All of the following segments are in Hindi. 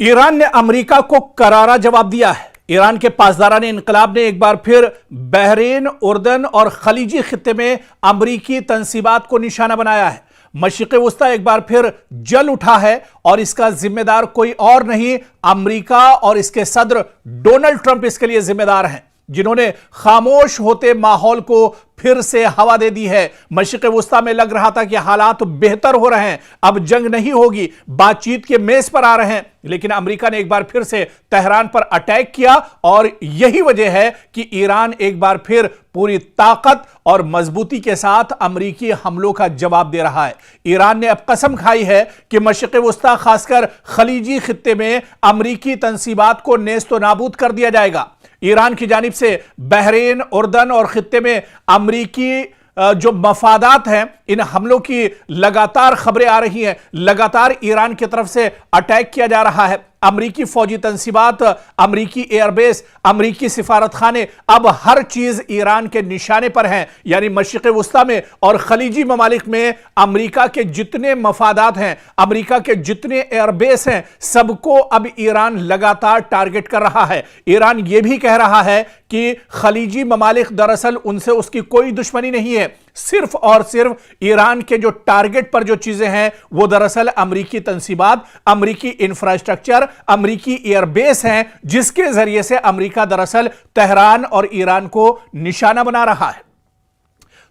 ईरान ने अमेरिका को करारा जवाब दिया है। ईरान के पासदारान इनकलाब ने एक बार फिर बहरीन, उर्दन और खलीजी खित्ते में अमरीकी तंसीबात को निशाना बनाया है। मशरिक़ वस्ता एक बार फिर जल उठा है और इसका जिम्मेदार कोई और नहीं, अमेरिका और इसके सदर डोनाल्ड ट्रंप इसके लिए जिम्मेदार हैं, जिन्होंने खामोश होते माहौल को फिर से हवा दे दी है। मशरिक़ वस्ता में लग रहा था कि हालात बेहतर हो रहे हैं, अब जंग नहीं होगी, बातचीत के मेज पर आ रहे हैं, लेकिन अमेरिका ने एक बार फिर से तेहरान पर अटैक किया और यही वजह है कि ईरान एक बार फिर पूरी ताकत और मजबूती के साथ अमेरिकी हमलों का जवाब दे रहा है। ईरान ने अब कसम खाई है कि मशरिक़ वस्ता खासकर खलीजी खित्ते में अमेरिकी तंसीबात को नेस्त नाबूद कर दिया जाएगा। ईरान की जानिब से बहरीन, उर्दन और खित्ते में अमेरिकी जो मफादात हैं, इन हमलों की लगातार खबरें आ रही हैं, लगातार ईरान की तरफ से अटैक किया जा रहा है। अमरीकी फौजी तंसीबात, अमरीकी एयरबेस, अमरीकी सिफारत खाने, अब हर चीज ईरान के निशाने पर हैं। यानी मशरिक़ वस्ता में और खलीजी ममालिक में अमरीका के जितने मफादात हैं, अमरीका के जितने एयरबेस हैं, सबको अब ईरान लगातार टारगेट कर रहा है। ईरान यह भी कह रहा है कि खलीजी ममालिक दरअसल उनसे उसकी कोई दुश्मनी नहीं है, सिर्फ और सिर्फ ईरान के जो टारगेट पर जो चीजें हैं वो दरअसल अमरीकी तंसीबात, अमरीकी इंफ्रास्ट्रक्चर, अमरीकी एयरबेस हैं, जिसके जरिए से अमरीका दरअसल तेहरान और ईरान को निशाना बना रहा है।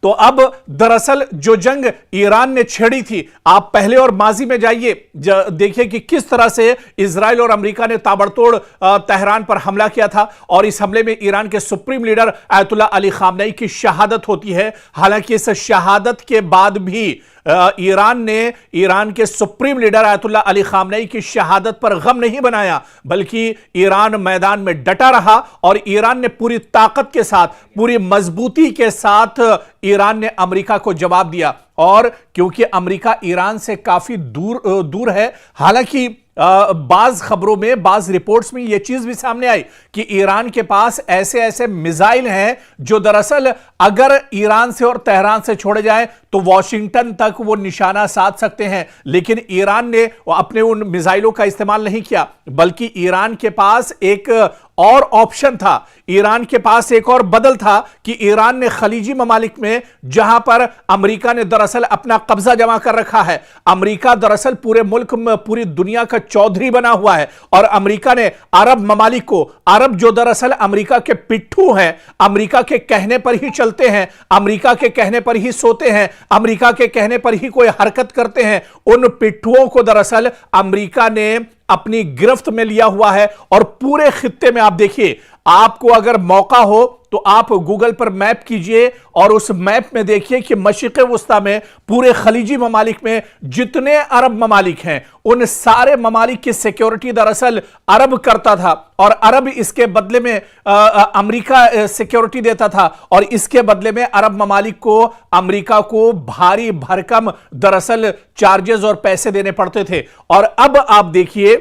तो अब दरअसल जो जंग ईरान ने छेड़ी थी, आप पहले और माजी में जाइए, देखिए कि किस तरह से इजराइल और अमेरिका ने ताबड़तोड़ तेहरान पर हमला किया था और इस हमले में ईरान के supreme leader Ayatollah Ali Khamenei की शहादत होती है। हालांकि इस शहादत के बाद भी ईरान ने ईरान के supreme leader Ayatollah Ali Khamenei की शहादत पर गम नहीं बनाया, बल्कि ईरान मैदान में डटा रहा और ईरान ने पूरी ताकत के साथ, पूरी मजबूती के साथ ईरान ने अमेरिका को जवाब दिया। और क्योंकि अमेरिका ईरान से काफी दूर है, हालांकि बाज खबरों में, बाज रिपोर्ट्स में यह चीज भी सामने आई कि ईरान के पास ऐसे ऐसे मिसाइल हैं जो दरअसल अगर ईरान से और तेहरान से छोड़े जाए तो वॉशिंगटन तक वो निशाना साध सकते हैं। लेकिन ईरान ने अपने उन मिसाइलों का इस्तेमाल नहीं किया, बल्कि ईरान के पास एक और ऑप्शन था, ईरान के पास एक और बदल था कि ईरान ने खलीजी ममालिक में, जहां पर अमेरिका ने दरअसल अपना कब्जा जमा कर रखा है, अमेरिका दरअसल पूरे मुल्क में, पूरी दुनिया का चौधरी बना हुआ है, और अमेरिका ने अरब ममालिक को, अरब जो दरअसल अमेरिका के पिट्ठू हैं, अमेरिका के कहने पर ही चलते हैं, अमेरिका के कहने पर ही सोते हैं, अमेरिका के कहने पर ही कोई हरकत करते हैं, उन पिट्ठुओं को दरअसल अमेरिका ने अपनी गिरफ्त में लिया हुआ है। और पूरे खित्ते में आप देखिए, आपको अगर मौका हो तो आप गूगल पर मैप कीजिए और उस मैप में देखिए कि मशरिक़ वस्ता में, पूरे खलीजी ममालिक में जितने अरब ममालिक हैं, उन सारे ममालिक की सिक्योरिटी दरअसल अरब करता था और अरब इसके बदले में अमेरिका सिक्योरिटी देता था, और इसके बदले में अरब ममालिक को अमेरिका को भारी भरकम दरअसल चार्जेस और पैसे देने पड़ते थे। और अब आप देखिए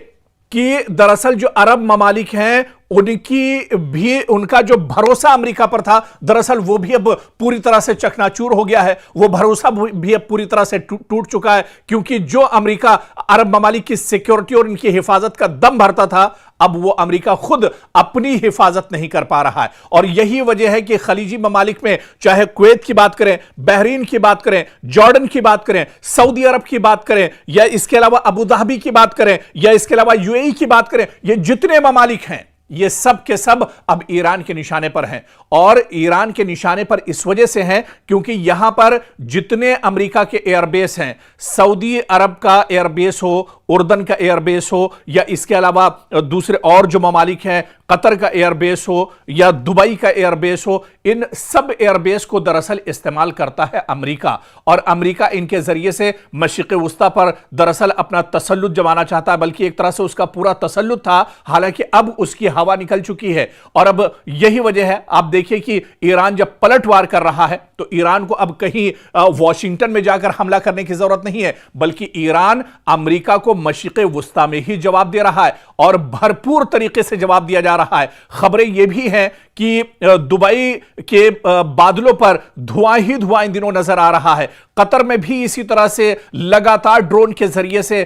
कि दरअसल जो अरब ममालिक हैं, उनकी भी, उनका जो भरोसा अमेरिका पर था, दरअसल वो भी अब पूरी तरह से चकनाचूर हो गया है। वो भरोसा भी अब पूरी तरह से टूट चुका है, क्योंकि जो अमेरिका अरब ममालिक की सिक्योरिटी और इनकी हिफाजत का दम भरता था, अब वो अमेरिका खुद अपनी हिफाजत नहीं कर पा रहा है। और यही वजह है कि खलीजी ममालिक में, चाहे कुवैत की बात करें, बहरीन की बात करें, जॉर्डन की बात करें, सऊदी अरब की बात करें, या इसके अलावा अबू धाबी की बात करें, या इसके अलावा यूएई की बात करें, ये जितने ममालिक हैं, ये सब के सब अब ईरान के निशाने पर हैं। और ईरान के निशाने पर इस वजह से हैं क्योंकि यहां पर जितने अमेरिका के एयरबेस हैं, सऊदी अरब का एयरबेस हो, उर्दन का एयरबेस हो, या इसके अलावा दूसरे और जो ममालिक हैं, कतर का एयरबेस हो या दुबई का एयरबेस हो, इन सब एयरबेस को दरअसल इस्तेमाल करता है अमेरिका। और अमेरिका इनके जरिए से मशरिक़ वस्ता पर दरअसल अपना तसल्लुत जमाना चाहता है, बल्कि एक तरह से उसका पूरा तसल्लुत था। हालांकि अब उसकी हवा निकल चुकी है और अब यही वजह है, आप देखिए कि ईरान जब पलटवार कर रहा है तो ईरान को अब कहीं वॉशिंगटन में जाकर हमला करने की जरूरत नहीं है, बल्कि ईरान अमेरिका को मशरिक़ वस्ता में ही जवाब दे रहा है और भरपूर तरीके से जवाब दिया जा रहा है। खबरें यह भी हैं कि दुबई के बादलों पर धुआं ही धुआं इन दिनों नजर आ रहा है। कतर में भी इसी तरह से लगातार ड्रोन के जरिए से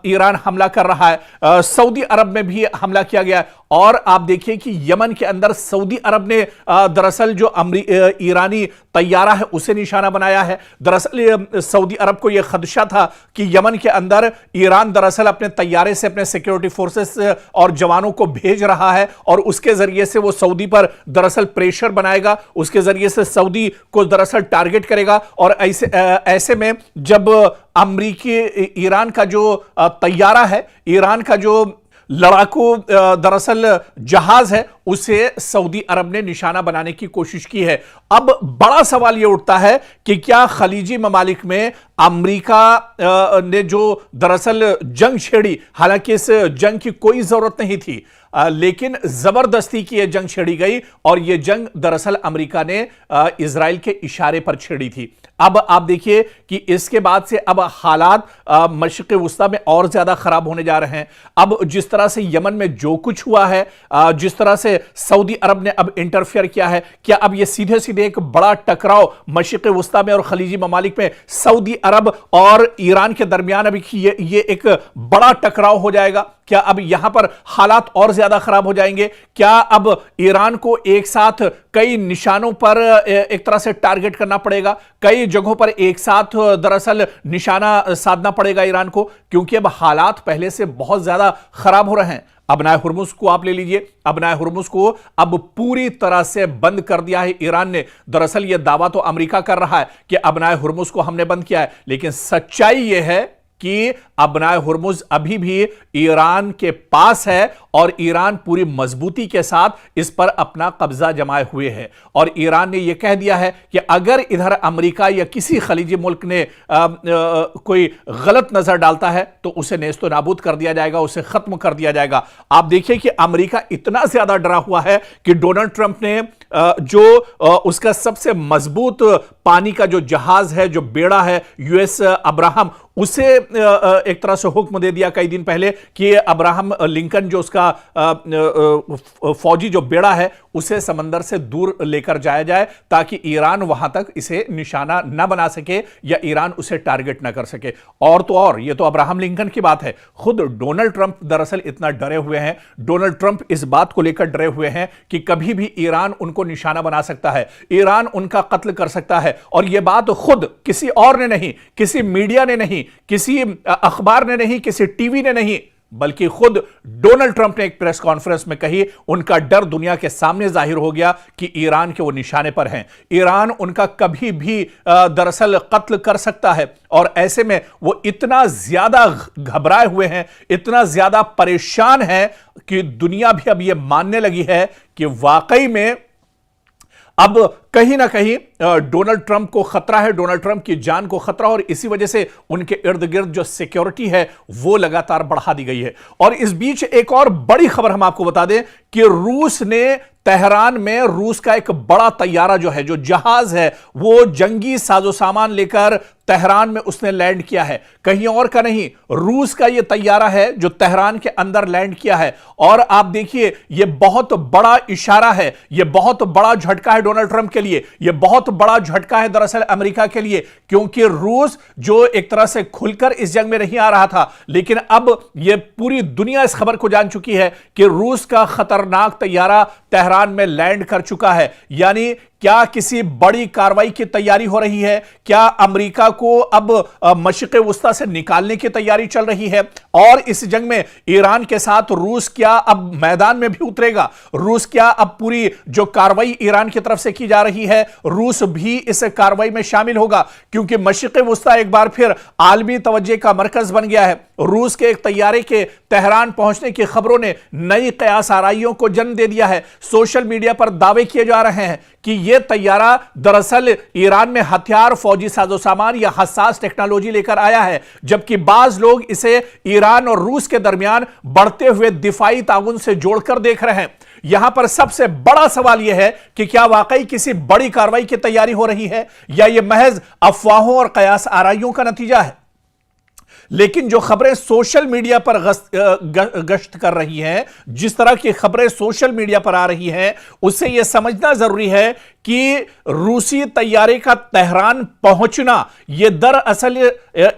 ईरान हमला कर रहा है। सऊदी अरब में भी हमला किया गया और आप देखिए कि यमन के अंदर सऊदी अरब ने दरअसल जो ईरानी तैयारा है उसे निशाना बनाया है। दरअसल सऊदी अरब को यह खदशा था कि यमन के अंदर ईरान दरअसल अपने तैयारे से अपने सिक्योरिटी फोर्सेस और जवानों को भेज रहा है और उसके जरिए से वो सऊदी पर दरअसल प्रेशर बनाएगा, उसके जरिए से सऊदी को दरअसल टारगेट करेगा। और ऐसे में जब अमेरिकी ईरान का जो तैयारा है, ईरान का जो लड़ाकू दरअसल जहाज है, उसे सऊदी अरब ने निशाना बनाने की कोशिश की है। अब बड़ा सवाल यह उठता है कि क्या खलीजी ममालिक में अमेरिका ने जो दरअसल जंग छेड़ी, हालांकि इस जंग की कोई जरूरत नहीं थी, लेकिन जबरदस्ती की यह जंग छेड़ी गई और यह जंग दरअसल अमेरिका ने इजराइल के इशारे पर छेड़ी थी। अब आप देखिए कि इसके बाद से अब हालात मशरिक़ वुस्ता में और ज्यादा खराब होने जा रहे हैं। अब जिस तरह से यमन में जो कुछ हुआ है, जिस तरह से सऊदी अरब ने अब इंटरफेयर किया है, क्या अब यह सीधे सीधे एक बड़ा टकराव मशरिक़ वुस्ता में और खलीजी ममालिक में सऊदी अरब और ईरान के दरमियान अभी ये एक बड़ा टकराव हो जाएगा? क्या अब यहां पर हालात और ज्यादा खराब हो जाएंगे? क्या अब ईरान को एक साथ कई निशानों पर एक तरह से टारगेट करना पड़ेगा, कई जगहों पर एक साथ दरअसल निशाना साधना पड़ेगा ईरान को, क्योंकि अब हालात पहले से बहुत ज्यादा खराब हो रहे हैं। अबनाए हुर्मुज को आप ले लीजिए, अबनाए हुर्मुज को अब पूरी तरह से बंद कर दिया है ईरान ने। दरअसल यह दावा तो अमेरिका कर रहा है कि अबनाए हुर्मुज को हमने बंद किया है, लेकिन सच्चाई यह है कि अबनाए हुर्मुज अभी भी ईरान के पास है और ईरान पूरी मजबूती के साथ इस पर अपना कब्जा जमाए हुए है। और ईरान ने यह कह दिया है कि अगर इधर अमेरिका या किसी खलीजी मुल्क ने कोई गलत नजर डालता है तो उसे नेस्तो नाबूद कर दिया जाएगा, उसे खत्म कर दिया जाएगा। आप देखिए कि अमेरिका इतना ज्यादा डरा हुआ है कि डोनाल्ड ट्रंप ने जो उसका सबसे मजबूत पानी का जो जहाज है, जो बेड़ा है यूएस अब्राहम, उसे एक तरह से हुक्म दे दिया कई दिन पहले कि अब्राहम लिंकन जो उसका फौजी जो बेड़ा है उसे समंदर से दूर लेकर जाया जाए ताकि ईरान वहां तक इसे निशाना न बना सके या ईरान उसे टारगेट न कर सके। और तो और ये तो अब्राहम लिंकन की बात है, खुद डोनाल्ड ट्रंप दरअसल इतना डरे हुए हैं, डोनाल्ड ट्रंप इस बात को लेकर डरे हुए हैं कि कभी भी ईरान उनको निशाना बना सकता है, ईरान उनका कत्ल कर सकता है। और यह बात खुद किसी और ने नहीं, किसी मीडिया ने नहीं, किसी अखबार ने नहीं, किसी टीवी ने नहीं, बल्कि खुद डोनाल्ड ट्रंप ने एक प्रेस कॉन्फ्रेंस में कही। उनका डर दुनिया के सामने जाहिर हो गया कि ईरान के वो निशाने पर हैं, ईरान उनका कभी भी दरअसल कत्ल कर सकता है। और ऐसे में वो इतना ज्यादा घबराए हुए हैं, इतना ज्यादा परेशान है कि दुनिया भी अब ये मानने लगी है कि वाकई में अब कहीं ना कहीं डोनाल्ड ट्रंप को खतरा है, डोनाल्ड ट्रंप की जान को खतरा, और इसी वजह से उनके इर्द गिर्द जो सिक्योरिटी है वो लगातार बढ़ा दी गई है। और इस बीच एक और बड़ी खबर हम आपको बता दें कि रूस ने तेहरान में रूस का एक बड़ा तैयारा जो है, जो जहाज है, वो जंगी साजो सामान लेकर तेहरान में उसने लैंड किया है। कहीं और का नहीं, रूस का यह तैयारा है जो तेहरान के अंदर लैंड किया है। और आप देखिए यह बहुत बड़ा इशारा है, यह बहुत बड़ा झटका है डोनाल्ड ट्रंप के लिए, यह बहुत बड़ा झटका है दरअसल अमेरिका के लिए, क्योंकि रूस जो एक तरह से खुलकर इस जंग में नहीं आ रहा था, लेकिन अब यह पूरी दुनिया इस खबर को जान चुकी है कि रूस का खतरनाक तैयारा तेहरान में लैंड कर चुका है। यानी क्या किसी बड़ी कार्रवाई की तैयारी हो रही है? क्या अमेरिका को अब मशरिक़ वुस्ता से निकालने की तैयारी चल रही है? और इस जंग में ईरान के साथ रूस क्या अब मैदान में भी उतरेगा? रूस क्या अब पूरी जो कार्रवाई ईरान की तरफ से की जा रही है, रूस भी इस कार्रवाई में शामिल होगा? क्योंकि मशरिक़ वुस्ता एक बार फिर आलमी तवज्जो का मरकज बन गया है। रूस के एक तैयारे के तेहरान पहुंचने की खबरों ने नई कयास आराइयों को जन्म दे दिया है। सोशल मीडिया पर दावे किए जा रहे हैं कि यह तैयारा दरअसल ईरान में हथियार, फौजी साजो सामान या हसास टेक्नोलॉजी लेकर आया है, जबकि बाज लोग इसे ईरान और रूस के दरमियान बढ़ते हुए दिफाई ताउन से जोड़कर देख रहे हैं। यहां पर सबसे बड़ा सवाल यह है कि क्या वाकई किसी बड़ी कार्रवाई की तैयारी हो रही है या यह महज अफवाहों और कयास आराइयों का नतीजा है? लेकिन जो खबरें सोशल मीडिया पर गश्त कर रही हैं, जिस तरह की खबरें सोशल मीडिया पर आ रही हैं, उससे यह समझना जरूरी है कि रूसी तैयारे का तेहरान पहुंचना यह दरअसल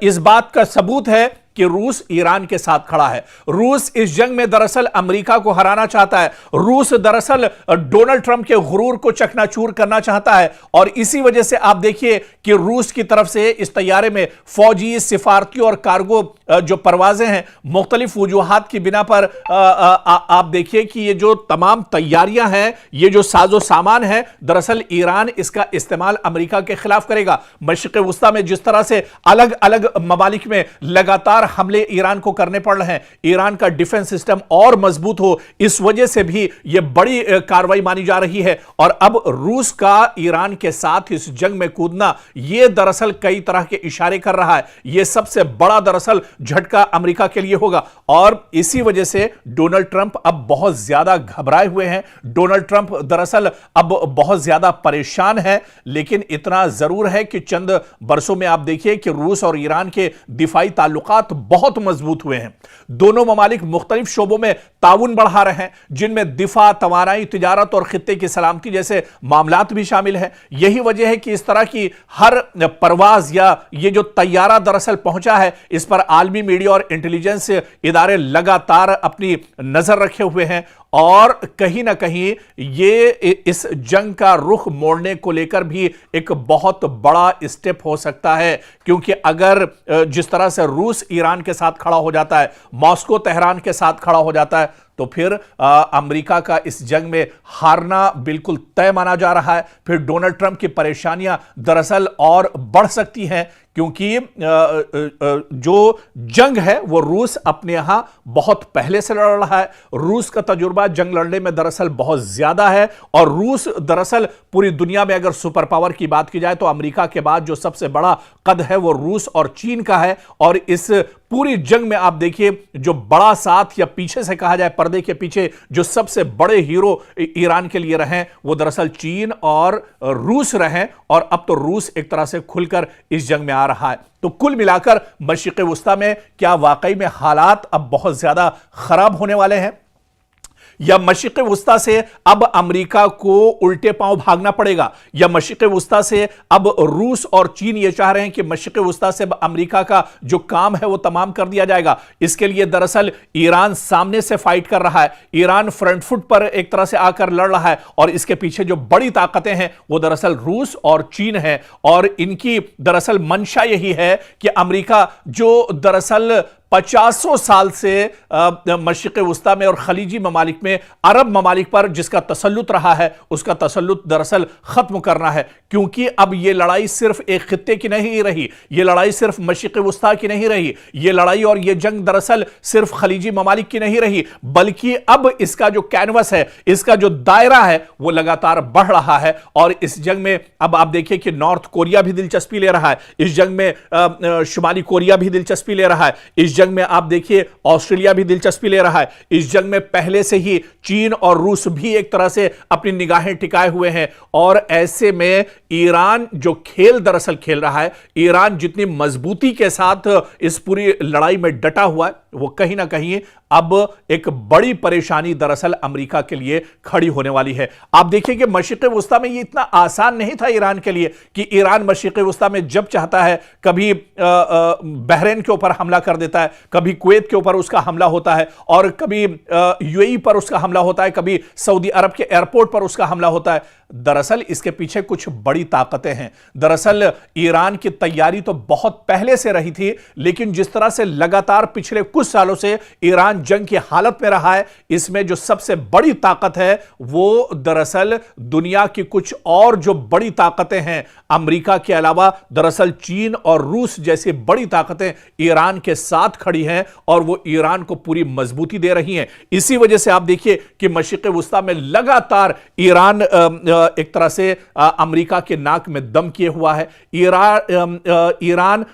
इस बात का सबूत है कि रूस ईरान के साथ खड़ा है। रूस इस जंग में दरअसल अमेरिका को हराना चाहता है। रूस दरअसल डोनाल्ड ट्रंप के गुरूर को चकनाचूर करना चाहता है और इसी वजह से आप देखिए कि रूस की तरफ से इस तैयारे में फौजी, सिफारती और कार्गो जो परवाजें हैं, मुख्तलिफ वजूहात की बिना पर आप देखिए कि ये जो तमाम तैयारियां हैं, ये जो साजो सामान है, दरअसल ईरान इसका इस्तेमाल अमेरिका के खिलाफ करेगा। मशरिक़ वुस्ता में जिस तरह से अलग अलग ममालिक में लगातार हमले ईरान को करने पड़ रहे हैं, ईरान का डिफेंस सिस्टम और मजबूत हो, इस वजह से भी यह बड़ी कार्रवाई मानी जा रही है। और अब रूस का ईरान के साथ इस जंग में कूदना, यह दरअसल कई तरह के इशारे कर रहा है। यह सबसे बड़ा दरअसल झटका अमेरिका के लिए होगा और इसी वजह से डोनाल्ड ट्रंप अब बहुत ज्यादा घबराए हुए हैं। डोनाल्ड ट्रंप दरअसल अब बहुत ज्यादा परेशान है, लेकिन इतना जरूर है कि चंद बरसों में आप देखिए कि रूस और ईरान के दिफाई ताल्लुकात बहुत मजबूत हुए हैं। दोनों ममालिक मुख्तलिफ शोबों में ताउन बढ़ा रहे हैं, जिनमें दिफा, तवानाई, तिजारत और खित्ते की सलामती जैसे मामलात भी शामिल हैं। यही वजह है कि इस तरह की हर परवाज या ये जो तैयारा दरअसल पहुंचा है, इस पर आलमी मीडिया और इंटेलिजेंस इदारे लगातार अपनी नजर रखे हुए हैं और कहीं ना कहीं ये इस जंग का रुख मोड़ने को लेकर भी एक बहुत बड़ा स्टेप हो सकता है। क्योंकि अगर जिस तरह से रूस ईरान के साथ खड़ा हो जाता है, मॉस्को तेहरान के साथ खड़ा हो जाता है, तो फिर अमेरिका का इस जंग में हारना बिल्कुल तय माना जा रहा है। फिर डोनाल्ड ट्रंप की परेशानियां दरअसल और बढ़ सकती हैं, क्योंकि जो जंग है वो रूस अपने यहां बहुत पहले से लड़ रहा है। रूस का तजुर्बा जंग लड़ने में दरअसल बहुत ज्यादा है और रूस दरअसल पूरी दुनिया में अगर सुपर पावर की बात की जाए तो अमेरिका के बाद जो सबसे बड़ा कद है वो रूस और चीन का है। और इस पूरी जंग में आप देखिए जो बड़ा साथ या पीछे से कहा जाए पर्दे के पीछे जो सबसे बड़े हीरो ईरान के लिए रहे वो दरअसल चीन और रूस रहे और अब तो रूस एक तरह से खुलकर इस जंग में आ रहा है। तो कुल मिलाकर मशरिक़ वुस्ता में क्या वाकई में हालात अब बहुत ज्यादा खराब होने वाले हैं या मशरिक़ वुस्ता से अब अमेरिका को उल्टे पांव भागना पड़ेगा, या मशरिक़ वुस्ता से अब रूस और चीन ये चाह रहे हैं कि मशरिक़ वुस्ता से अमेरिका का जो काम है वो तमाम कर दिया जाएगा। इसके लिए दरअसल ईरान सामने से फाइट कर रहा है, ईरान फ्रंट फुट पर एक तरह से आकर लड़ रहा है और इसके पीछे जो बड़ी ताकतें हैं वो दरअसल रूस और चीन है। और इनकी दरअसल मंशा यही है कि अमेरिका जो दरअसल 50 साल से मशरिक़ वुस्ता में और खलीजी ममालिक में अरब ममालिक पर जिसका तसल्लुत रहा है, उसका तसल्लुत दरअसल खत्म करना है। क्योंकि अब यह लड़ाई सिर्फ एक खित्ते की नहीं रही, यह लड़ाई सिर्फ मशरिक़ वुस्ता की नहीं रही, यह लड़ाई और यह जंग दरअसल सिर्फ खलीजी ममालिक की नहीं रही, बल्कि अब इसका जो कैनवस है, इसका जो दायरा है वो लगातार बढ़ रहा है। और इस जंग में अब आप देखिए कि नॉर्थ कोरिया भी दिलचस्पी ले रहा है, इस जंग में शुमाली कोरिया भी दिलचस्पी ले रहा है, इस जंग में आप देखिए ऑस्ट्रेलिया भी दिलचस्पी ले रहा है। इस जंग में पहले से ही चीन और रूस भी एक तरह से अपनी निगाहें टिकाए हुए हैं। और ऐसे में ईरान जो खेल दरअसल खेल रहा है, ईरान जितनी मजबूती के साथ इस पूरी लड़ाई में डटा हुआ है, वो कहीं ना कहीं अब एक बड़ी परेशानी दरअसल अमेरिका के लिए खड़ी होने वाली है। आप देखिए कि मशरिक़ वुस्ता में ये इतना आसान नहीं था ईरान के लिए कि ईरान मशरिक़ वुस्ता में जब चाहता है कभी बहरीन के ऊपर हमला कर देता है, कभी कुवैत के ऊपर उसका हमला होता है और कभी यूएई पर उसका हमला होता है, कभी सऊदी अरब के एयरपोर्ट पर उसका हमला होता है। दरअसल इसके पीछे कुछ बड़ी ताकतें हैं। दरअसल ईरान की तैयारी तो बहुत पहले से रही थी, लेकिन जिस तरह से लगातार पिछले कुछ सालों से ईरान जंग की हालत में रहा है, इसमें जो सबसे बड़ी ताकत है वो दरअसल दुनिया की कुछ और जो बड़ी ताकतें हैं अमेरिका के अलावा, दरअसल चीन और रूस जैसी बड़ी ताकतें ईरान के साथ खड़ी हैं और वो ईरान को पूरी मजबूती दे रही हैं। इसी वजह से आप देखिए कि मशरिक़ वुस्ता में लगातार ईरान एक तरह से अमेरिका के नाक में दम किए हुआ है। ईरान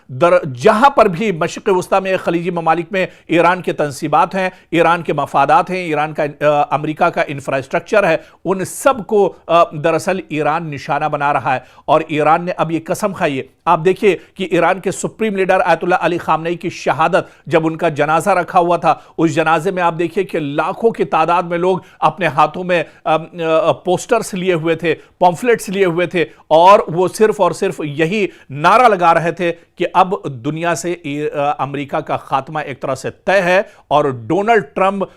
जहां पर भी मशरिक़ वुस्ता में खलीजी ममालिक में ईरान के तंसीबात तंजीमात हैं, ईरान के मफादात हैं, ईरान का अमेरिका का इंफ्रास्ट्रक्चर है, उन सब को दरअसल ईरान निशाना बना रहा है। और ईरान ने अब यह कसम खाई है, आप देखिए कि ईरान के supreme leader Ayatollah Ali Khamenei की शहादत, जब उनका जनाजा रखा हुआ था, उस जनाजे में आप देखिए कि लाखों की तादाद में लोग अपने हाथों में पोस्टर्स लिए हुए थे, पॉम्फलेट्स लिए हुए थे, और वो सिर्फ और सिर्फ यही नारा लगा रहे थे कि अब दुनिया से अमेरिका का खात्मा एक तरह से तय है और डोनाल्ड ट्रंप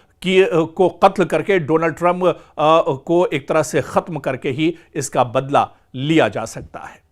को कत्ल करके, डोनाल्ड ट्रंप को एक तरह से खत्म करके ही इसका बदला लिया जा सकता है।